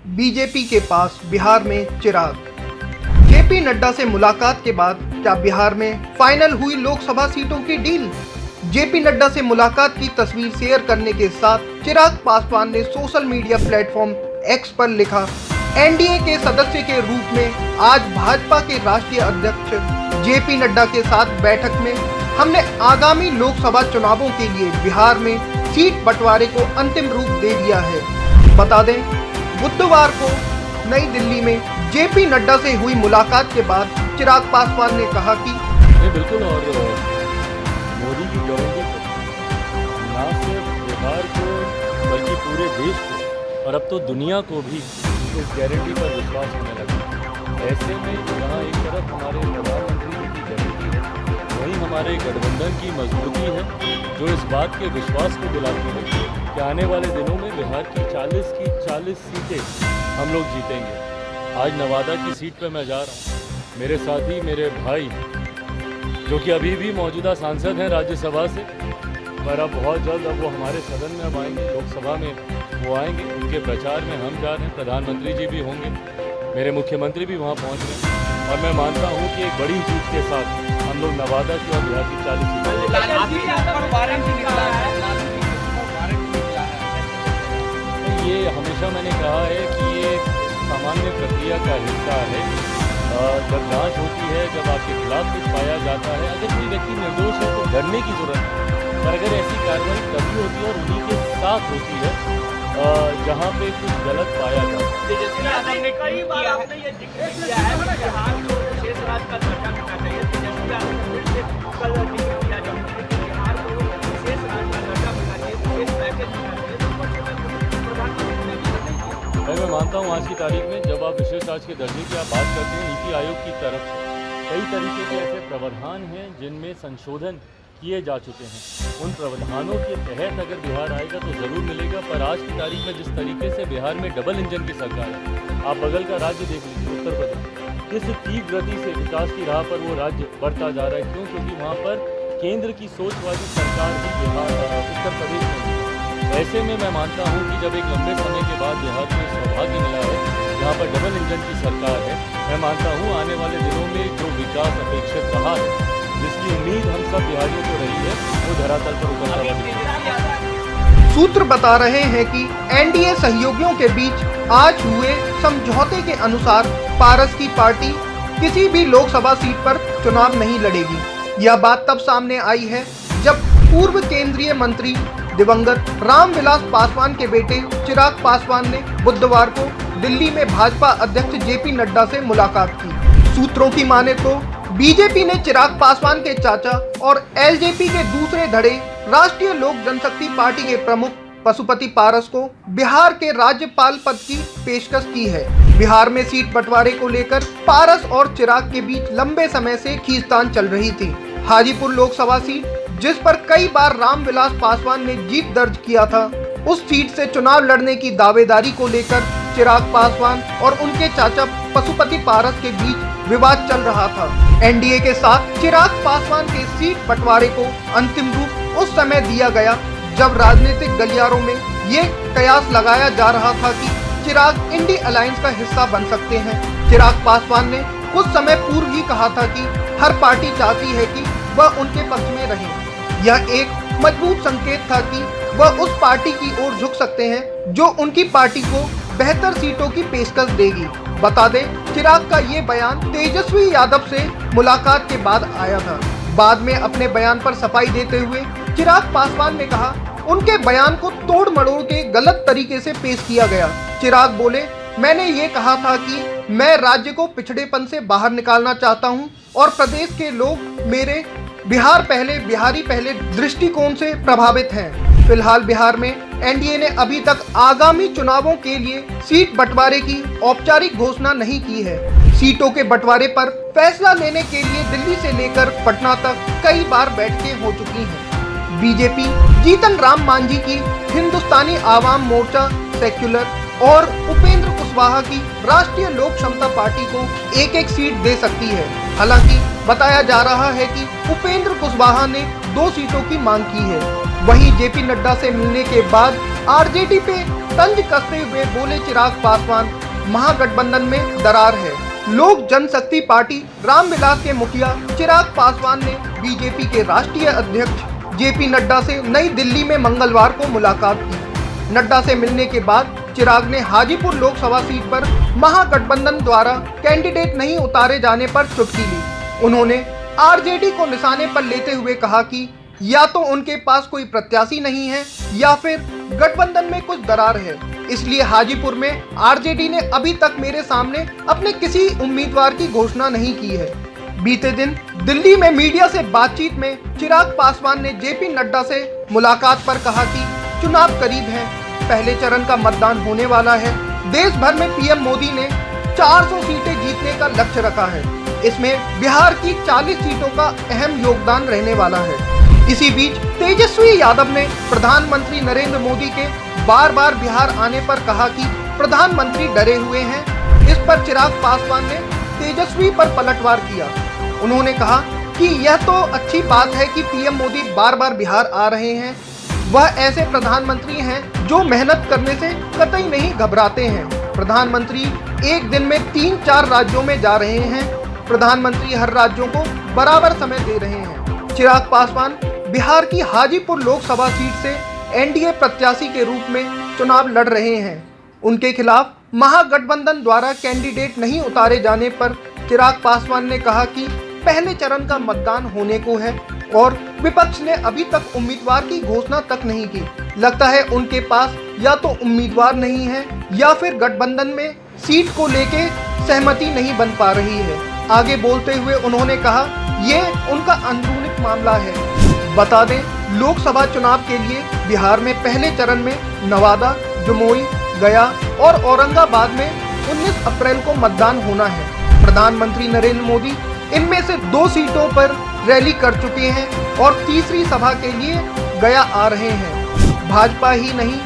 BJP के पास बिहार में चिराग। JP Nadda से मुलाकात के बाद क्या बिहार में फाइनल हुई लोकसभा सीटों की डील? जेपी नड्डा से मुलाकात की तस्वीर शेयर करने के साथ चिराग पासवान ने सोशल मीडिया प्लेटफॉर्म एक्स पर लिखा, एनडीए के सदस्य के रूप में आज भाजपा के राष्ट्रीय अध्यक्ष जेपी नड्डा के साथ बैठक में हमने आगामी लोकसभा चुनावों के लिए बिहार में सीट बंटवारे को अंतिम रूप दे दिया है। बता दें, बुधवार को नई दिल्ली में जेपी नड्डा से हुई मुलाकात के बाद चिराग पासवान ने कहा कि बिल्कुल, और मोदी की गारंटी ना सिर्फ बिहार को बल्कि पूरे देश को और अब तो दुनिया को भी इस गारंटी पर विश्वास होने लगा। ऐसे में जहाँ एक तरफ हमारे प्रधानमंत्री जी की गारंटी है, वहीं हमारे गठबंधन की मजबूती है जो इस बात के विश्वास को दिलाती है कि आने वाले दिनों में बिहार की 40 सीटें हम लोग जीतेंगे। आज नवादा की सीट पर मैं जा रहा हूँ। मेरे साथी, मेरे भाई जो कि अभी भी मौजूदा सांसद हैं राज्यसभा से, पर अब बहुत जल्द अब वो हमारे सदन में अब आएंगे, लोकसभा में वो आएंगे। उनके प्रचार में हम जा रहे हैं, प्रधानमंत्री जी भी होंगे, मेरे मुख्यमंत्री भी वहाँ पहुँच रहे हैं और मैं मानता हूँ कि एक बड़ी जीत के साथ हम लोग नवादा की और बिहार की 40 सीटें। ये हमेशा मैंने कहा है कि ये सामान्य प्रक्रिया का हिस्सा है। जब जांच होती है, जब आपके खिलाफ कुछ पाया जाता है, अगर कोई व्यक्ति निर्दोष है तो डरने की जरूरत है, पर अगर ऐसी कार्रवाई तभी होती है और उन्हीं के साथ होती है जहाँ पे कुछ गलत पाया जाता है। तेजस्वी यादव ने कई बार आपने ये जिक्र किया है कि बिहार को विशेष राज्य का दर्जा मिलना चाहिए। तेजस्वी यादव ने फिर से कल जिक्र किया जब कि बिहार को विशेष राज्य का दर्जा मिलना चाहिए, विशेष पैकेज मिलना चाहिए। मैं मानता हूँ आज की तारीख में जब आप विशेष राज्य के दर्जे की आप बात करते हैं, नीति आयोग की तरफ से कई तरीके के ऐसे प्रावधान हैं जिनमें संशोधन किए जा चुके हैं। उन प्रावधानों के तहत अगर बिहार आएगा तो ज़रूर मिलेगा, पर आज की तारीख में जिस तरीके से बिहार में डबल इंजन की सरकार है, आप बगल का राज्य देख लीजिए उत्तर प्रदेश, किस तीव्र गति से विकास की राह पर वो राज्य बढ़ता जा रहा है। क्यों? क्योंकि वहाँ पर केंद्र की सोचवादी सरकार ही बिहार उत्तर प्रदेश में है। ऐसे में मैं मानता हूँ कि जब एक लंबे समय के बाद बिहार को सौभाग्य मिला है जहाँ पर डबल इंजन की सरकार है, मैं मानता हूँ आने वाले दिनों में जो विकास अपेक्षित रहा है, जिसकी उम्मीद हम सब बिहारियों को रही है, वो धरातल पर उतरता। सूत्र बता रहे हैं कि एनडीए सहयोगियों के बीच आज हुए समझौते के अनुसार पारस की पार्टी किसी भी लोकसभा सीट पर चुनाव नहीं लड़ेगी। यह बात तब सामने आई है जब पूर्व केंद्रीय मंत्री दिवंगत रामविलास पासवान के बेटे चिराग पासवान ने बुधवार को दिल्ली में भाजपा अध्यक्ष जेपी नड्डा से मुलाकात की। सूत्रों की माने तो बीजेपी ने चिराग पासवान के चाचा और एलजेपी के दूसरे धड़े राष्ट्रीय लोक जनशक्ति पार्टी के प्रमुख पशुपति पारस को बिहार के राज्यपाल पद की पेशकश की है। बिहार में सीट बंटवारे को लेकर पारस और चिराग के बीच लंबे समय से खींचतान चल रही थी। हाजीपुर लोकसभा सीट, जिस पर कई बार रामविलास पासवान ने जीत दर्ज किया था, उस सीट से चुनाव लड़ने की दावेदारी को लेकर चिराग पासवान और उनके चाचा पशुपति पारस के बीच विवाद चल रहा था। एनडीए के साथ चिराग पासवान के सीट बंटवारे को अंतिम रूप उस समय दिया गया जब राजनीतिक गलियारों में ये कयास लगाया जा रहा था कि चिराग इंडी अलायंस का हिस्सा बन सकते हैं। चिराग पासवान ने कुछ समय पूर्व ही कहा था कि हर पार्टी चाहती है कि वह उनके पक्ष में रहे। यह एक मजबूत संकेत था कि वह उस पार्टी की ओर झुक सकते हैं जो उनकी पार्टी को बेहतर सीटों की पेशकश देगी। बता दें, चिराग का ये बयान तेजस्वी यादव से मुलाकात के बाद आया था। बाद में अपने बयान पर सफाई देते हुए चिराग पासवान ने कहा, उनके बयान को तोड़ मड़ोड़ के गलत तरीके से पेश किया गया। चिराग बोले, मैंने ये कहा था कि मैं राज्य को पिछड़ेपन से बाहर निकालना चाहता हूँ और प्रदेश के लोग मेरे बिहार पहले, बिहारी पहले दृष्टिकोण से प्रभावित हैं। फिलहाल बिहार में एनडीए ने अभी तक आगामी चुनावों के लिए सीट बंटवारे की औपचारिक घोषणा नहीं की है। सीटों के बंटवारे पर फैसला लेने के लिए दिल्ली से लेकर पटना तक कई बार बैठकें हो चुकी हैं। बीजेपी जीतन राम मांझी की हिंदुस्तानी आवाम मोर्चा सेक्युलर और उपेंद्र कुशवाहा की राष्ट्रीय लोक समता पार्टी को एक एक सीट दे सकती है। हालांकि बताया जा रहा है कि उपेंद्र कुशवाहा ने 2 सीटों की मांग की है। वहीं जेपी नड्डा से मिलने के बाद आरजेडी पे तंज कसते हुए बोले चिराग पासवान, महागठबंधन में दरार है। लोक जनशक्ति पार्टी रामविलास के मुखिया चिराग पासवान ने बीजेपी के राष्ट्रीय अध्यक्ष जेपी नड्डा से नई दिल्ली में मंगलवार को मुलाकात की। नड्डा से मिलने के बाद चिराग ने हाजीपुर लोकसभा सीट पर महागठबंधन द्वारा कैंडिडेट नहीं उतारे जाने पर चुटकी ली। उन्होंने आरजेडी को निशाने पर लेते हुए कहा कि या तो उनके पास कोई प्रत्याशी नहीं है या फिर गठबंधन में कुछ दरार है, इसलिए हाजीपुर में आरजेडी ने अभी तक मेरे सामने अपने किसी उम्मीदवार की घोषणा नहीं की है। बीते दिन दिल्ली में मीडिया से बातचीत में चिराग पासवान ने जेपी नड्डा से मुलाकात पर कहा कि चुनाव करीब है, पहले चरण का मतदान होने वाला है। देश भर में पीएम मोदी ने 400 सीटें जीतने का लक्ष्य रखा है। इसमें बिहार की 40 सीटों का अहम योगदान रहने वाला है। इसी बीच तेजस्वी यादव ने प्रधानमंत्री नरेंद्र मोदी के बार बार बिहार आने पर कहा कि प्रधानमंत्री डरे हुए हैं। इस पर चिराग पासवान ने तेजस्वी पर पलटवार किया। उन्होंने कहा कि यह तो अच्छी बात है कि पीएम मोदी बार बार बिहार आ रहे हैं। वह ऐसे प्रधानमंत्री हैं जो मेहनत करने से कतई नहीं घबराते हैं। प्रधानमंत्री एक दिन में 3-4 राज्यों में जा रहे हैं। प्रधानमंत्री हर राज्यों को बराबर समय दे रहे हैं। चिराग पासवान बिहार की हाजीपुर लोकसभा सीट से एनडीए प्रत्याशी के रूप में चुनाव लड़ रहे हैं। उनके खिलाफ महागठबंधन द्वारा कैंडिडेट नहीं उतारे जाने पर चिराग पासवान ने कहा कि पहले चरण का मतदान होने को है और विपक्ष ने अभी तक उम्मीदवार की घोषणा तक नहीं की। लगता है उनके पास या तो उम्मीदवार नहीं है या फिर गठबंधन में सीट को लेके सहमति नहीं बन पा रही है। आगे बोलते हुए उन्होंने कहा, ये उनका अंदरूनी मामला है। बता दें, लोकसभा चुनाव के लिए बिहार में पहले चरण में नवादा, जमुई, गया और औरंगाबाद में 19 अप्रैल को मतदान होना है। प्रधानमंत्री नरेंद्र मोदी इनमें से 2 सीटों पर रैली कर चुके हैं और तीसरी सभा के लिए गया आ रहे हैं। भाजपा ही नहीं,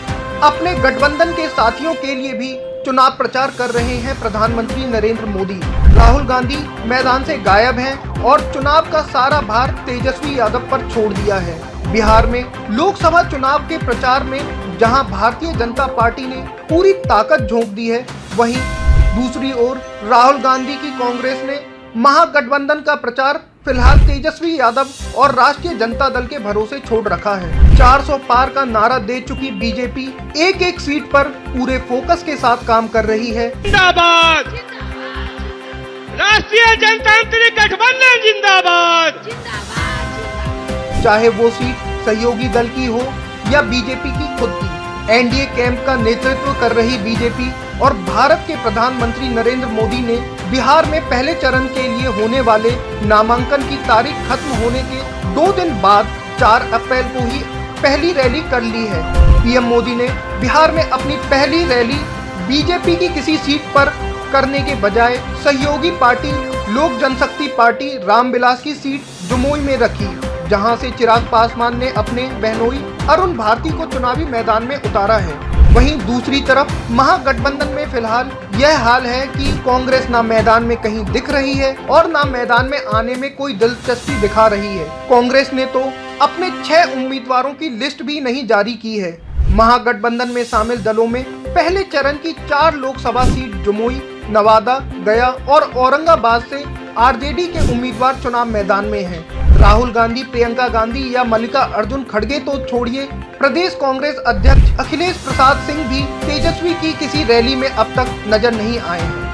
अपने गठबंधन के साथियों के लिए भी चुनाव प्रचार कर रहे हैं प्रधानमंत्री नरेंद्र मोदी। राहुल गांधी मैदान से गायब हैं और चुनाव का सारा भार तेजस्वी यादव पर छोड़ दिया है। बिहार में लोकसभा चुनाव के प्रचार में जहां भारतीय जनता पार्टी ने पूरी ताकत झोंक दी है, वहीं दूसरी ओर राहुल गांधी की कांग्रेस ने महागठबंधन का प्रचार फिलहाल तेजस्वी यादव और राष्ट्रीय जनता दल के भरोसे छोड़ रखा है। 400 पार का नारा दे चुकी बीजेपी एक सीट पर पूरे फोकस के साथ काम कर रही है। जिंदाबाद, राष्ट्रीय जनतांत्रिक गठबंधन जिंदाबाद। चाहे वो सीट सहयोगी दल की हो या बीजेपी की खुद की। एनडीए कैंप का नेतृत्व कर रही बीजेपी और भारत के प्रधानमंत्री नरेंद्र मोदी ने बिहार में पहले चरण के लिए होने वाले नामांकन की तारीख खत्म होने के 2 दिन बाद 4 अप्रैल को ही पहली रैली कर ली है। पीएम मोदी ने बिहार में अपनी पहली रैली बीजेपी की किसी सीट पर करने के बजाय सहयोगी पार्टी लोक जनशक्ति पार्टी रामविलास की सीट जमुई में रखी, जहां से चिराग पासवान ने अपने बहनोई अरुण भारती को चुनावी मैदान में उतारा है। वहीं दूसरी तरफ महागठबंधन में फिलहाल यह हाल है कि कांग्रेस ना मैदान में कहीं दिख रही है और ना मैदान में आने में कोई दिलचस्पी दिखा रही है। कांग्रेस ने तो अपने 6 उम्मीदवारों की लिस्ट भी नहीं जारी की है। महागठबंधन में शामिल दलों में पहले चरण की 4 लोकसभा सीट जमुई, नवादा, गया और औरंगाबाद से आरजेडी के उम्मीदवार चुनाव मैदान में हैं। राहुल गांधी, प्रियंका गांधी या मल्लिकार्जुन खड़गे तो छोड़िए, प्रदेश कांग्रेस अध्यक्ष अखिलेश प्रसाद सिंह भी तेजस्वी की किसी रैली में अब तक नजर नहीं आए हैं।